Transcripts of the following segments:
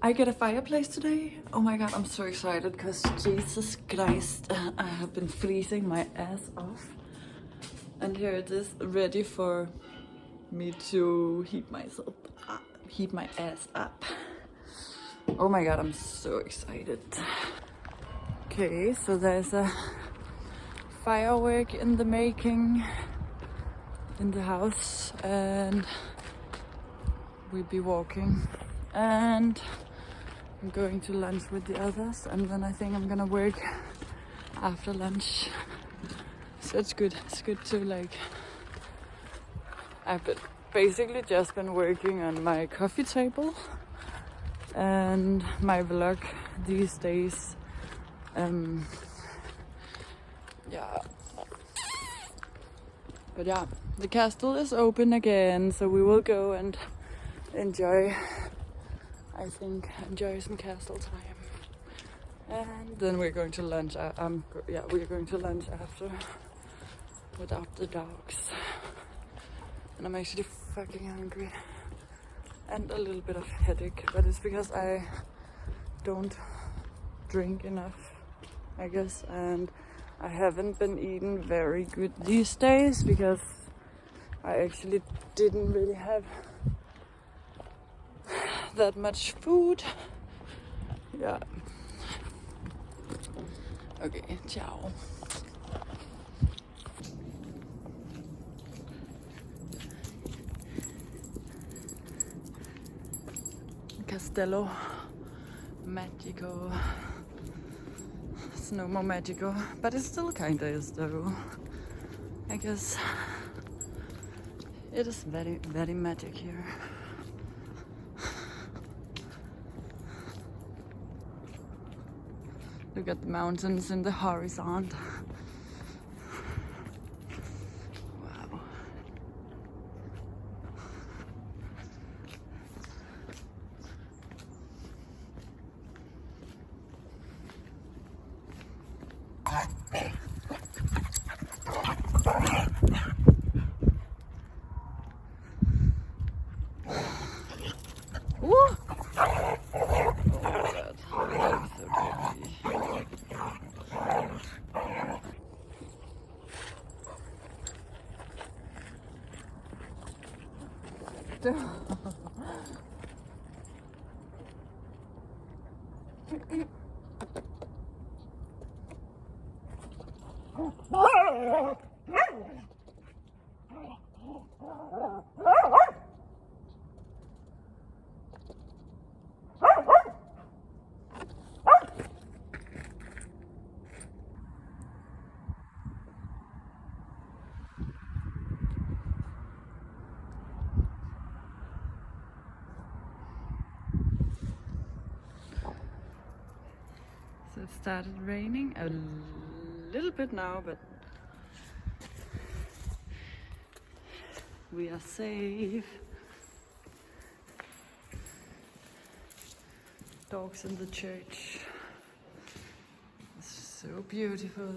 I get a fireplace today. Oh my god, I'm so excited because Jesus Christ, I have been freezing my ass off. And here it is, ready for me to heat myself up, heat my ass up. Oh my god, I'm so excited. Okay, so there's a firework in the making in the house, and we'll be walking, and I'm going to lunch with the others, and then I think I'm gonna work after lunch. So it's good to like, I've basically just been working on my coffee table and my vlog these days. Yeah. But yeah, the castle is open again, so we will go and enjoy some castle time. And then we're going to lunch. We're going to lunch after without the dogs. And I'm actually fucking hungry and a little bit of headache, but it's because I don't drink enough, I guess, and I haven't been eating very good these days because I actually didn't really have that much food. Yeah. Okay, ciao. Castello Magico. It's no more magical, but it still kinda is though. I guess it is very, very magic here. Look at the mountains in the horizon. Wow. Ooh. So it started raining a little bit now, but we are safe. Dogs in the church. It's so beautiful.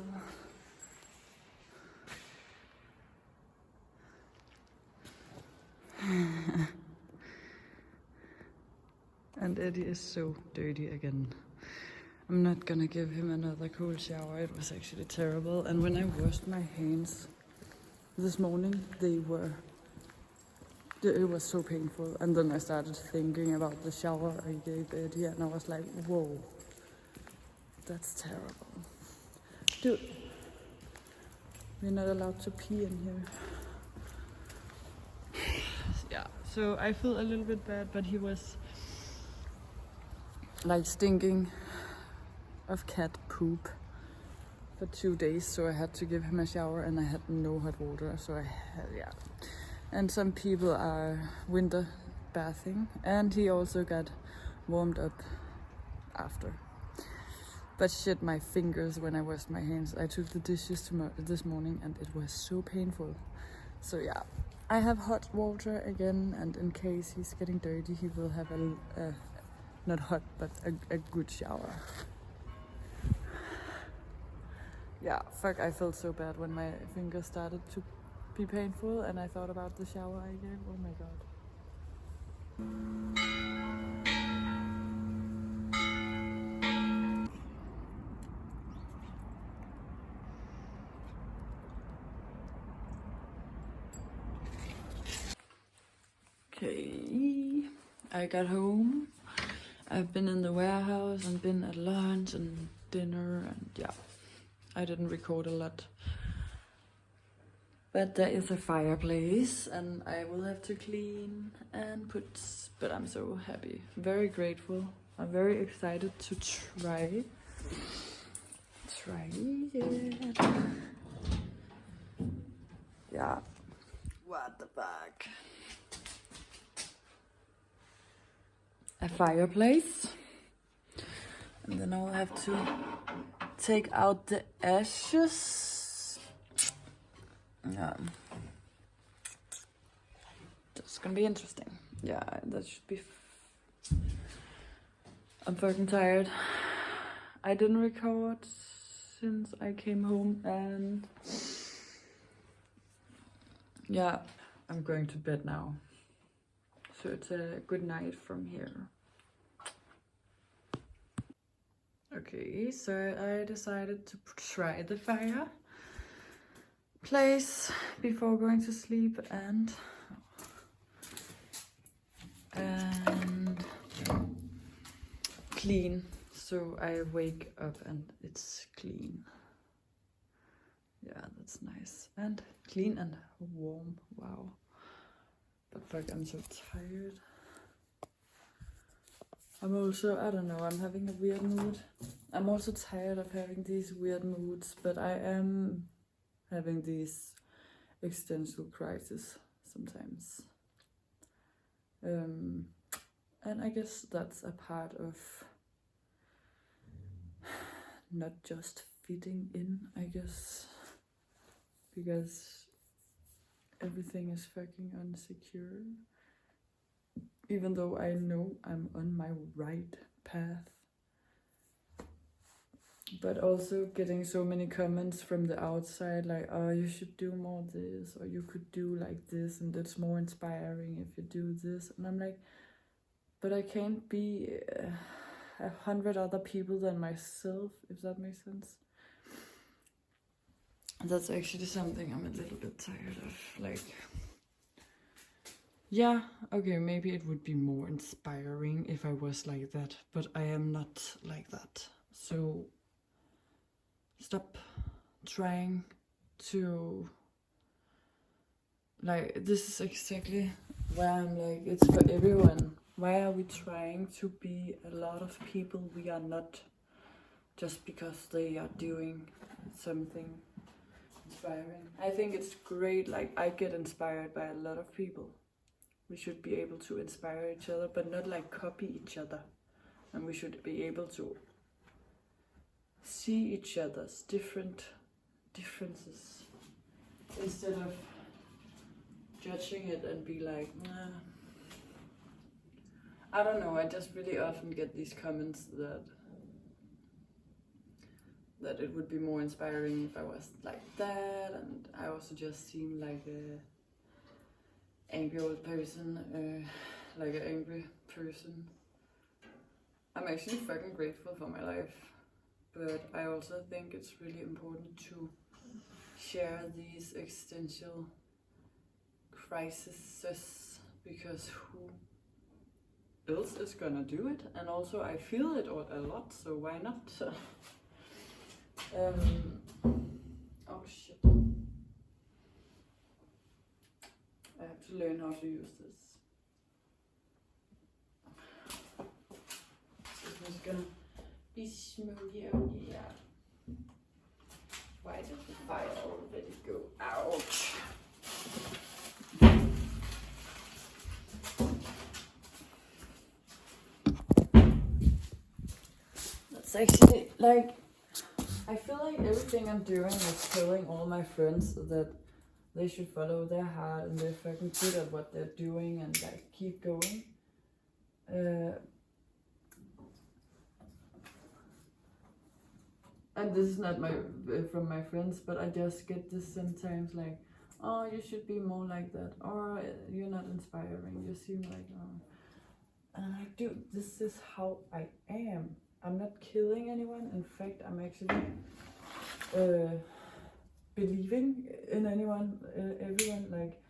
And Eddie is so dirty again. I'm not gonna give him another cold shower. It was actually terrible. And when I washed my hands this morning, it was so painful. And then I started thinking about the shower I gave Eddie, and I was like, whoa, that's terrible. Dude, we're not allowed to pee in here. Yeah, so I feel a little bit bad, but he was like stinking of cat poop for 2 days, so I had to give him a shower, and I had no hot water, so yeah. And some people are winter bathing, and he also got warmed up after. But shit, my fingers when I washed my hands. I took the dishes this morning, and it was so painful. So yeah, I have hot water again, and in case he's getting dirty, he will have a not hot, but a good shower. Yeah, fuck, I felt so bad when my fingers started to be painful, and I thought about the shower I gave. Oh my god. Okay, I got home. I've been in the warehouse and been at lunch and dinner, and yeah, I didn't record a lot. But there is a fireplace and I will have to clean and put, but I'm so happy, very grateful. I'm very excited to try it. Yeah, what the fuck. A fireplace. And then I'll have to take out the ashes. Yeah. That's gonna be interesting. Yeah, that should be. I'm fucking tired. I didn't record since I came home, and yeah, I'm going to bed now. So it's a good night from here. Okay, so I decided to try the fireplace before going to sleep and clean. So I wake up and it's clean. Yeah, that's nice. And clean and warm. Wow. But fuck, I'm so tired. I'm also, I don't know, I'm having a weird mood. I'm also tired of having these weird moods, but I am having these existential crisis sometimes. And I guess that's a part of not just fitting in, I guess, because everything is fucking insecure. Even though I know I'm on my right path. But also getting so many comments from the outside like, oh, you should do more this, or you could do like this, and it's more inspiring if you do this. And I'm like, but I can't be 100 other people than myself, if that makes sense. That's actually something I'm a little bit tired of. Like, yeah, okay, maybe it would be more inspiring if I was like that, but I am not like that. So stop trying to, like, this is exactly where I'm like, it's for everyone. Why are we trying to be a lot of people we are not, just because they are doing something inspiring? I think it's great, like, I get inspired by a lot of people. We should be able to inspire each other, but not like copy each other. And we should be able to see each other's differences instead of judging it and be like, nah. I don't know, I just really often get these comments that it would be more inspiring if I was like that, and I also just seem like a angry old person, like an angry person. I'm actually fucking grateful for my life, but I also think it's really important to share these existential crises, because who else is gonna do it? And also I feel it a lot, so why not? Oh shit. I have to learn how to use this. This is gonna be smoothie. Oh yeah. Why did the fire already go out? That's actually like, I feel like everything I'm doing is telling all my friends that they should follow their heart and they're fucking good at what they're doing and like keep going. And this is not from my friends, but I just get this sometimes like, oh, you should be more like that, or you're not inspiring, you seem like, oh. And I'm like, dude, this is how I am. I'm not killing anyone. In fact, I'm actually believing in everyone. Like,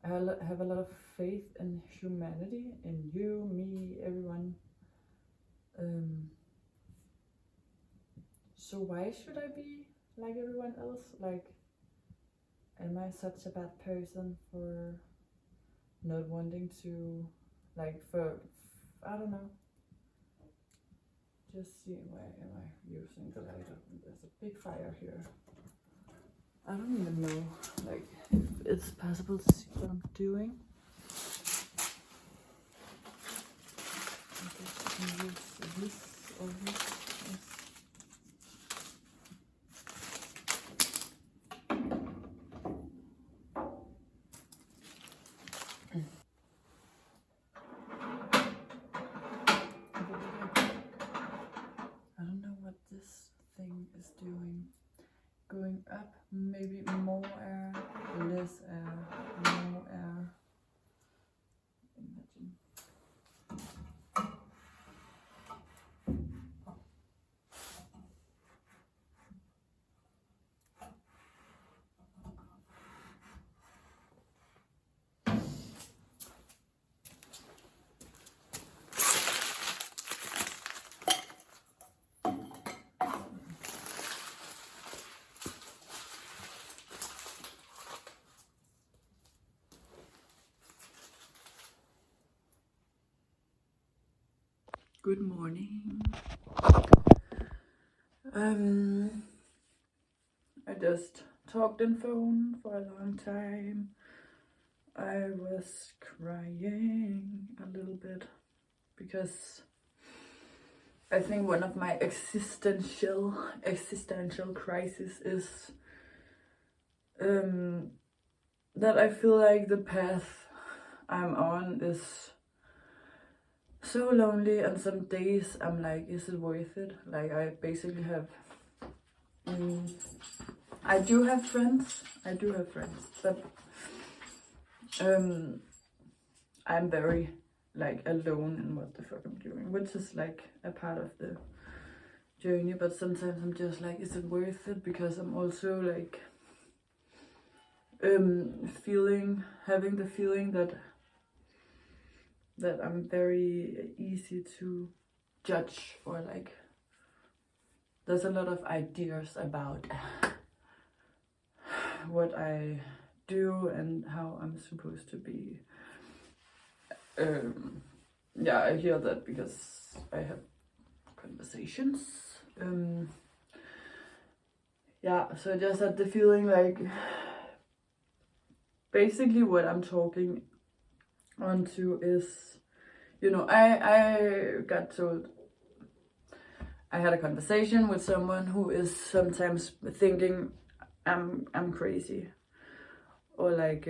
I have a lot of faith in humanity, in you, me, everyone. So why should I be like everyone else? Like, am I such a bad person for not wanting to, like, I don't know. Just see, where am I using the lighter? There's a big fire here. I don't even know, like, if it's possible to see what I'm doing. I guess I can use this or this. I don't know what this thing is doing. Going up, maybe more air, less air, more air. Imagine. Good morning. I just talked on phone for a long time. I was crying a little bit because I think one of my existential crisis is that I feel like the path I'm on is so lonely, and some days I'm like, is it worth it? Like, I basically have I do have friends, but I'm very like alone in what the fuck I'm doing, which is like a part of the journey. But sometimes I'm just like, is it worth it? Because I'm also like having the feeling that I'm very easy to judge, or like there's a lot of ideas about what I do and how I'm supposed to be. Yeah, I hear that because I have conversations. Yeah, so I just had the feeling like basically what I'm talking onto is, I got told, I had a conversation with someone who is sometimes thinking I'm crazy, or like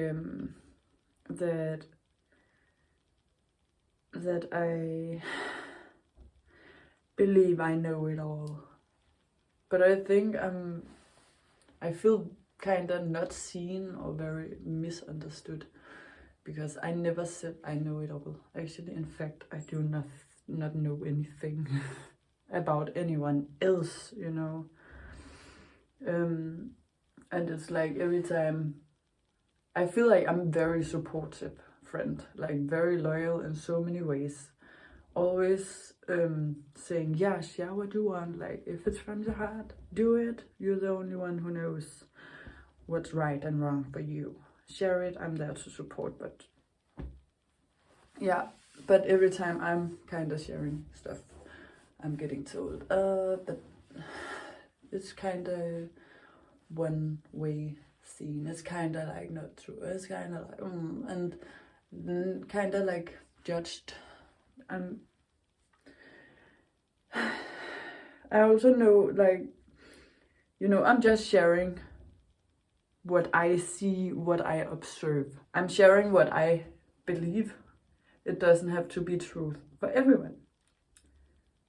that I believe I know it all. But I think I feel kind of not seen or very misunderstood, because I never said I know it all. Actually, in fact, I do not know anything about anyone else, and it's like every time I feel like I'm very supportive friend, like very loyal in so many ways, always saying, yeah, share what you want, like if it's from the heart, do it. You're the only one who knows what's right and wrong for you. Share it, I'm there to support. But yeah, but every time I'm kind of sharing stuff, I'm getting told, but it's kind of one way seen. It's kind of like not true. It's kind of like and then kind of like judged. I also know, like, I'm just sharing what I see, what I observe. I'm sharing what I believe. It doesn't have to be truth for everyone.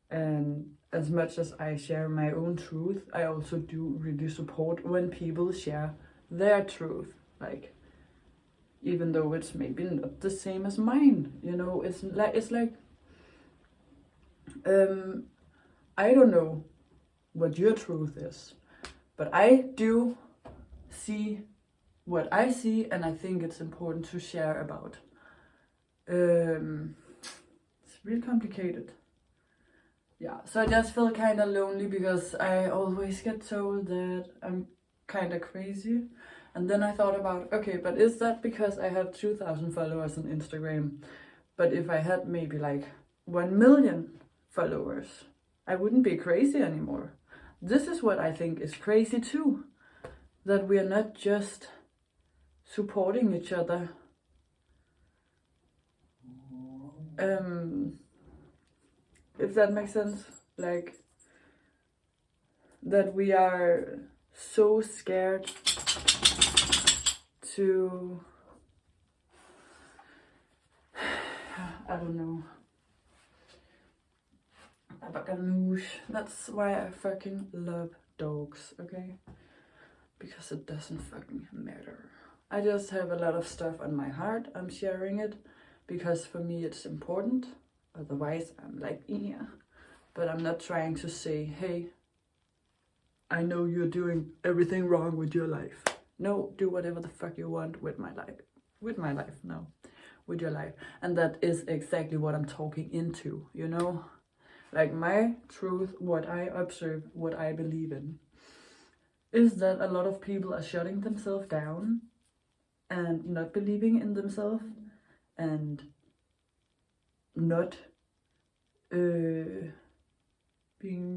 And as much as I share my own truth, I also do really support when people share their truth. Like, even though it's maybe not the same as mine, it's like I don't know what your truth is, but I do see what I see, and I think it's important to share about. It's really complicated. Yeah, so I just feel kind of lonely because I always get told that I'm kind of crazy. And then I thought about, okay, but is that because I have 2,000 followers on Instagram? But if I had maybe like 1 million followers, I wouldn't be crazy anymore. This is what I think is crazy too. That we are not just supporting each other. If that makes sense. Like, that we are so scared to, I don't know, that's why I fucking love dogs, okay? Because it doesn't fucking matter. I just have a lot of stuff on my heart. I'm sharing it because for me it's important. Otherwise I'm like, yeah. But I'm not trying to say, hey, I know you're doing everything wrong with your life. No, do whatever the fuck you want with my life. With my life, no. With your life. And that is exactly what I'm talking into, you know? Like, my truth, what I observe, what I believe in, is that a lot of people are shutting themselves down and not believing in themselves and not being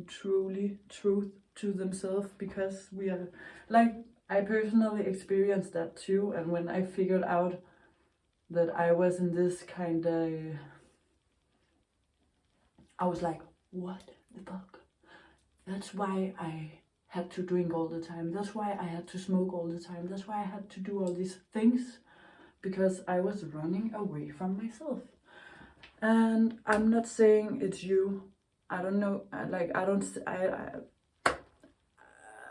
truly truth to themselves, because we are, like, I personally experienced that too. And when I figured out that I was in this kind of, I was like, what the fuck? That's why I had to drink all the time. That's why I had to smoke all the time. That's why I had to do all these things, because I was running away from myself. And I'm not saying it's you. I don't know.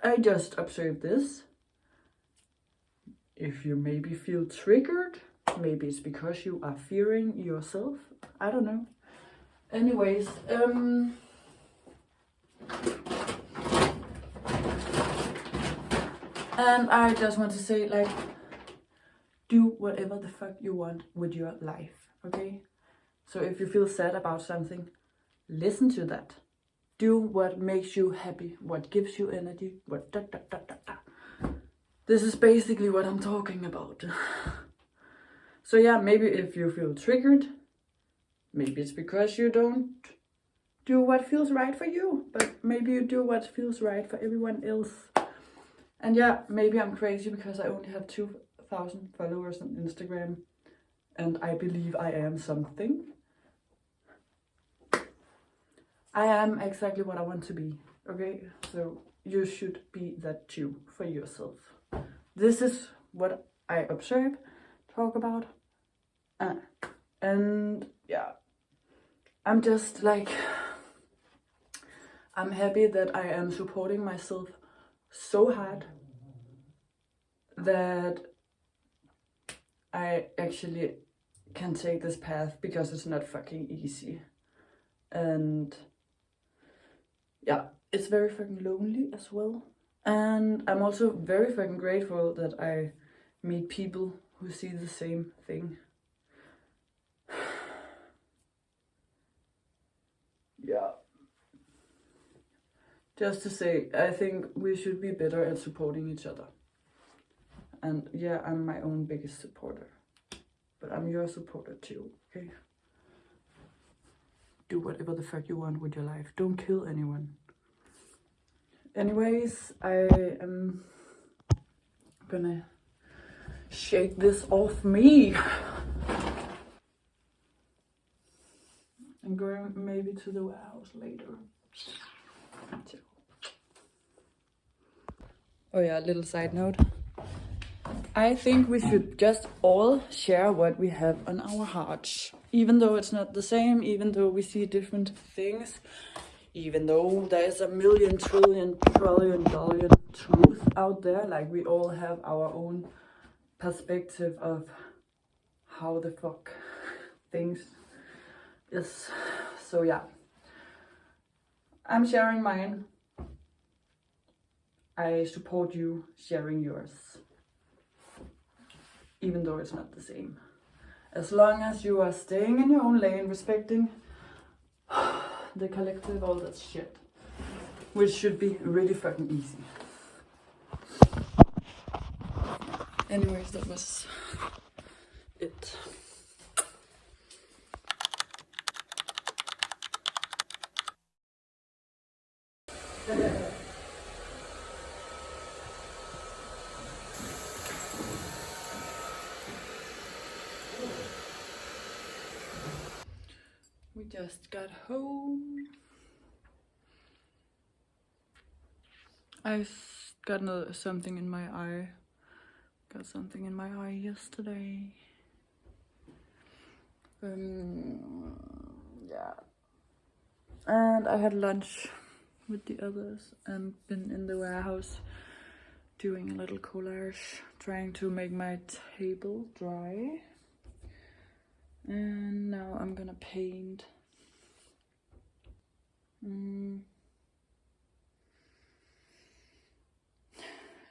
I just observed this. If you maybe feel triggered, maybe it's because you are fearing yourself. I don't know. Anyways, and I just want to say, like, do whatever the fuck you want with your life, okay? So if you feel sad about something, listen to that. Do what makes you happy, what gives you energy, what da da da da da. This is basically what I'm talking about. So yeah, maybe if you feel triggered, maybe it's because you don't do what feels right for you, but maybe you do what feels right for everyone else. And yeah, maybe I'm crazy because I only have 2,000 followers on Instagram and I believe I am something. I am exactly what I want to be, okay? So you should be that too for yourself. This is what I observe, talk about, and yeah, I'm just like, I'm happy that I am supporting myself so hard that I actually can take this path, because it's not fucking easy. And yeah, it's very fucking lonely as well. And I'm also very fucking grateful that I meet people who see the same thing. Yeah. Just to say, I think we should be better at supporting each other. And yeah, I'm my own biggest supporter. But I'm your supporter too, okay? Do whatever the fuck you want with your life. Don't kill anyone. Anyways, I am gonna shake this off me. I'm going maybe to the warehouse later. Oh yeah, little side note. I think we should just all share what we have on our hearts. Even though it's not the same, even though we see different things, even though there's a million, trillion, billion truth out there, like we all have our own perspective of how the fuck things is. So yeah, I'm sharing mine. I support you sharing yours. even though it's not the same. As long as you are staying in your own lane, respecting the collective, all that shit, which should be really fucking easy. Anyways, that was it. We just got home. I got something in my eye. Got something in my eye yesterday. Yeah. And I had lunch with the others and been in the warehouse doing a little collage, trying to make my table dry. And now I'm gonna paint.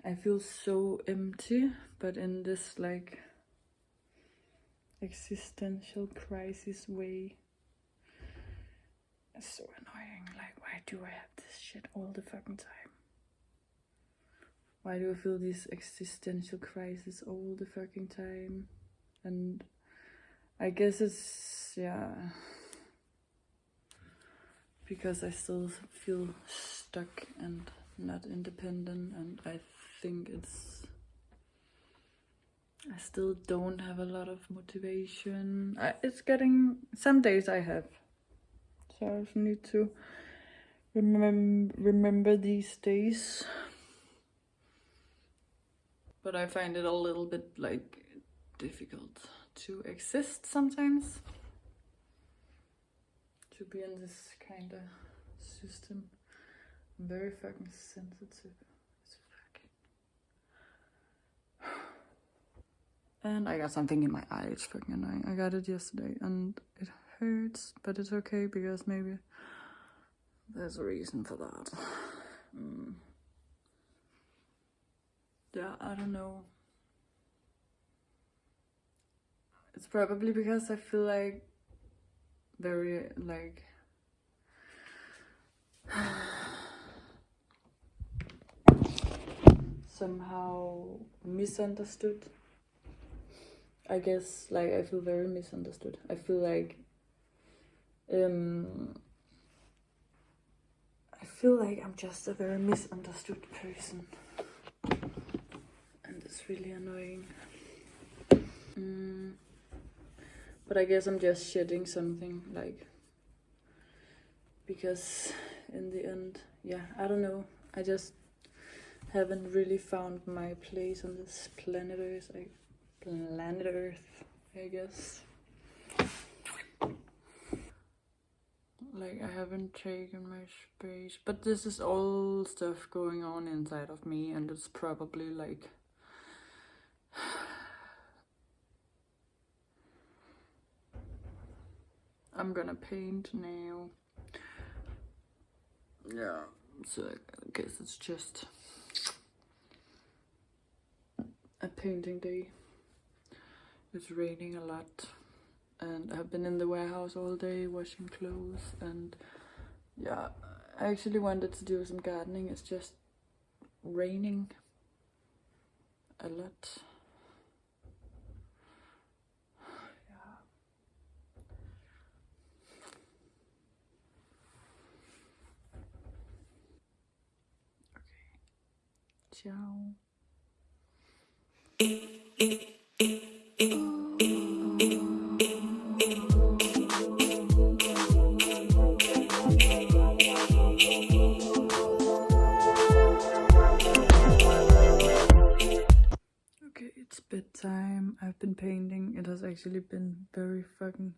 I feel so empty, but in this like existential crisis way. It's so annoying. Like, why do I have this shit all the fucking time? Why do I feel this existential crisis all the fucking time? And I guess it's, yeah, because I still feel stuck and not independent, and I think I still don't have a lot of motivation. It's getting, some days I have, so I just need to remember these days. But I find it a little bit like difficult to exist sometimes, to be in this kind of system. I'm very fucking sensitive. It's fucking... And I got something in my eye, it's fucking annoying. I got it yesterday and it hurts, but it's okay because maybe there's a reason for that. Yeah, I don't know. It's probably because I feel like very like somehow misunderstood. I guess like I feel very misunderstood. I feel like I'm just a very misunderstood person. And it's really annoying. But I guess I'm just shedding something, like, because in the end, yeah, I don't know. I just haven't really found my place on this planet Earth, I guess. Like, I haven't taken my space, but this is all stuff going on inside of me, and it's probably like I'm gonna paint now. Yeah, so I guess it's just a painting day. It's raining a lot, and I've been in the warehouse all day washing clothes, and yeah, I actually wanted to do some gardening. It's just raining a lot. Ciao. Okay, it's bedtime. I've been painting. It has actually been very fucking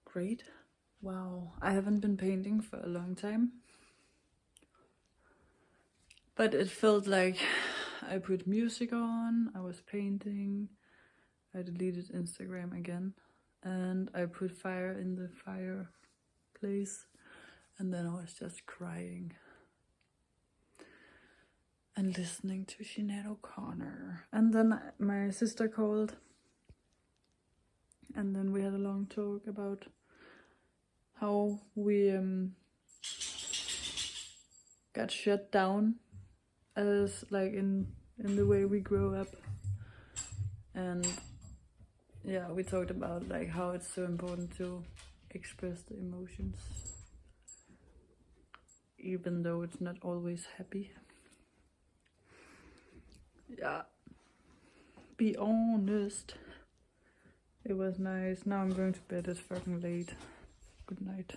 great. Wow, I haven't been painting for a long time. But it felt like I put music on, I was painting, I deleted Instagram again, and I put fire in the fireplace, and then I was just crying. and listening to Sinead O'Connor. And then my sister called, and then we had a long talk about how we got shut down as like in the way we grow up. And yeah, we talked about like how it's so important to express the emotions, even though it's not always happy. Yeah, be honest. It was nice. Now I'm going to bed. It's fucking late. Good night.